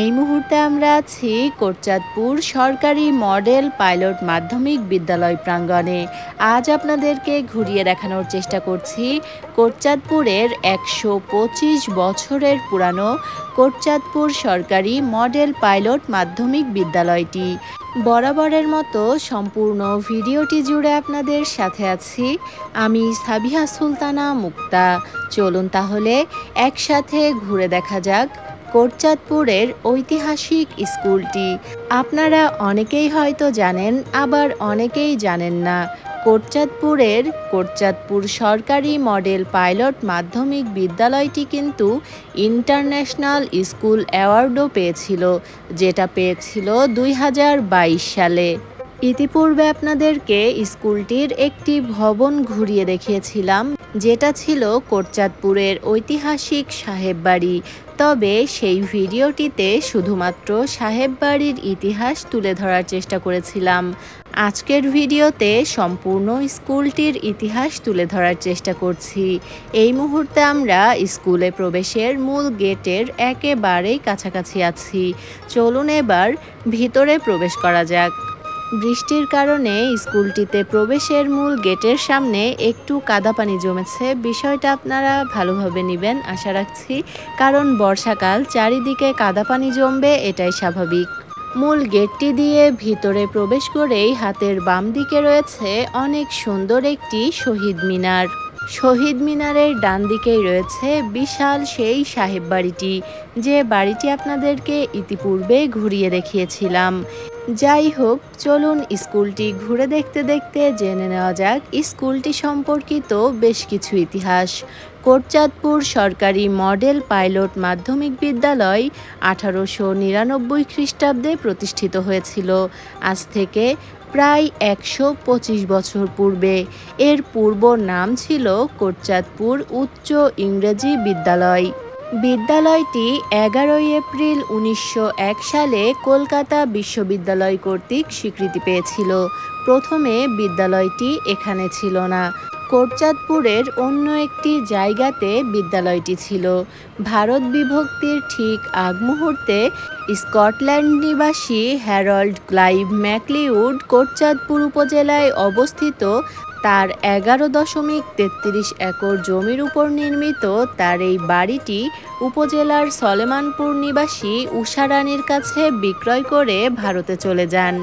এই মুহূর্তে আমরা আছি কোটচাঁদপুর সরকারি মডেল পাইলট মাধ্যমিক বিদ্যালয় প্রাঙ্গণে। আজ আপনাদেরকে ঘুরিয়ে দেখানোর চেষ্টা করছি কোটচাঁদপুরের ১২৫ বছরের পুরানো কোটচাঁদপুর সরকারি মডেল পাইলট মাধ্যমিক বিদ্যালয়টি। বরাবরের মতো সম্পূর্ণ ভিডিওটি জুড়ে আপনাদের সাথে আছি আমি সাবিহা সুলতানা মুক্তা। চলুন তাহলে একসাথে ঘুরে দেখা যাক কোটচাঁদপুরের ঐতিহাসিক স্কুলটি। আপনারা অনেকেই হয়তো জানেন, আবার অনেকেই জানেন না। কোটচাঁদপুর সরকারি মডেল পাইলট মাধ্যমিক বিদ্যালয়টি কিন্তু ইন্টারন্যাশনাল স্কুল অ্যাওয়ার্ডও পেয়েছিল, যেটা পেয়েছিল ২০২২ সালে। ইতিপূর্বে আপনাদেরকে স্কুলটির একটি ভবন ঘুরিয়ে দেখিয়েছিলাম, যেটা ছিল কোটচাঁদপুরের ঐতিহাসিক সাহেব বাড়ি। তবে সেই ভিডিওটিতে শুধুমাত্র সাহেব বাড়ির ইতিহাস তুলে ধরার চেষ্টা করেছিলাম। আজকের ভিডিওতে সম্পূর্ণ স্কুলটির ইতিহাস তুলে ধরার চেষ্টা করছি। এই মুহূর্তে আমরা স্কুলে প্রবেশের মূল গেটের একেবারেই কাছাকাছি আছি। চলুন এবার ভিতরে প্রবেশ করা যাক। বৃষ্টির কারণে স্কুলটিতে প্রবেশের মূল গেটের সামনে একটু কাদা পানি জমেছে। বিষয়টা আপনারা ভালোভাবে নেবেন আশা রাখছি, কারণ বর্ষাকাল, চারিদিকে কাদা পানি জমবে, এটাই স্বাভাবিক। মূল গেটটি দিয়ে ভিতরে প্রবেশ করেই হাতের বাম দিকে রয়েছে অনেক সুন্দর একটি শহীদ মিনার। শহীদ মিনারের ডান দিকেই রয়েছে বিশাল সেই সাহেব বাড়িটি, যে বাড়িটি আপনাদেরকে ইতিপূর্বে ঘুরিয়ে দেখিয়েছিলাম। যাই হোক, চলুন স্কুলটি ঘুরে দেখতে দেখতে জেনে নেওয়া যাক স্কুলটি সম্পর্কিত বেশ কিছু ইতিহাস। কোটচাঁদপুর সরকারি মডেল পাইলট মাধ্যমিক বিদ্যালয় 1899 খ্রিস্টাব্দে প্রতিষ্ঠিত হয়েছিল, আজ থেকে প্রায় ১২৫ বছর পূর্বে। এর পূর্ব নাম ছিল কোটচাঁদপুর উচ্চ ইংরেজি বিদ্যালয়। বিদ্যালয়টি ১১ এপ্রিল ১৯০১ সালে কলকাতা বিশ্ববিদ্যালয় কর্তৃক স্বীকৃতি পেয়েছিল। প্রথমে বিদ্যালয়টি এখানে ছিল না, কোটচাঁদপুরের অন্য একটি জায়গাতে বিদ্যালয়টি ছিল। ভারত বিভক্তির ঠিক আগ মুহূর্তে স্কটল্যান্ড নিবাসী হ্যারল্ড ক্লাইভ ম্যাকলিউড কোটচাঁদপুর উপজেলায় অবস্থিত তার ১১.৩৩ একর জমির উপর নির্মিত তার এই বাড়িটি উপজেলার সলেমানপুর নিবাসী ঊষা রানীর কাছে বিক্রয় করে ভারতে চলে যান।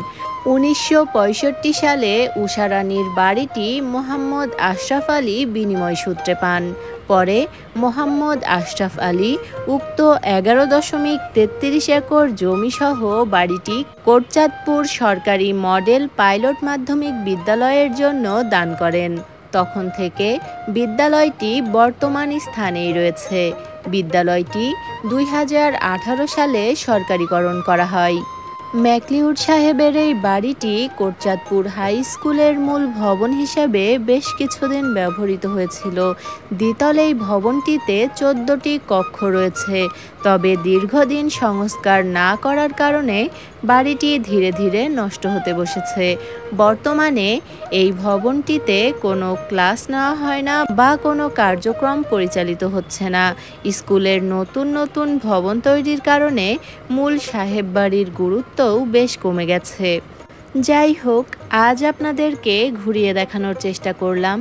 ১৯৬৫ সালে ঊষা রানীর বাড়িটি মোহাম্মদ আশরাফ আলী বিনিময় সূত্রে পান। পরে মোহাম্মদ আশরাফ আলী উক্ত ১১.৩৩ একর জমিসহ বাড়িটি কোটচাঁদপুর সরকারি মডেল পাইলট মাধ্যমিক বিদ্যালয়ের জন্য দান করেন। তখন থেকে বিদ্যালয়টি বর্তমান স্থানেই রয়েছে। বিদ্যালয়টি ২০১৮ সালে সরকারিকরণ করা হয়। ম্যাকলিউড সাহেবের এই বাড়িটি কোটচাঁদপুর হাই স্কুলের মূল ভবন হিসেবে বেশ কিছুদিন ব্যবহৃত হয়েছিল। দ্বিতল এই ভবনটিতে ১৪টি কক্ষ রয়েছে, তবে দীর্ঘদিন সংস্কার না করার কারণে বাড়িটি ধীরে ধীরে নষ্ট হতে বসেছে। বর্তমানে এই ভবনটিতে কোনো ক্লাস নেওয়া হয় না বা কোনো কার্যক্রম পরিচালিত হচ্ছে না। স্কুলের নতুন নতুন ভবন তৈরির কারণে মূল সাহেব বাড়ির গুরুত্বও বেশ কমে গেছে। যাই হোক, আজ আপনাদেরকে ঘুরিয়ে দেখানোর চেষ্টা করলাম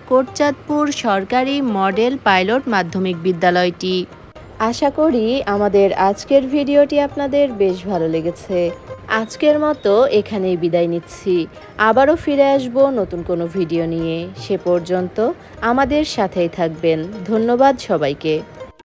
কোটচাঁদপুর সরকারি মডেল পাইলট মাধ্যমিক বিদ্যালয়টি। আশা করি আমাদের আজকের ভিডিওটি আপনাদের বেশ ভালো লেগেছে। আজকের মতো এখানেই বিদায় নিচ্ছি। আবারও ফিরে আসব নতুন কোনো ভিডিও নিয়ে। সে পর্যন্ত আমাদের সাথেই থাকবেন। ধন্যবাদ সবাইকে।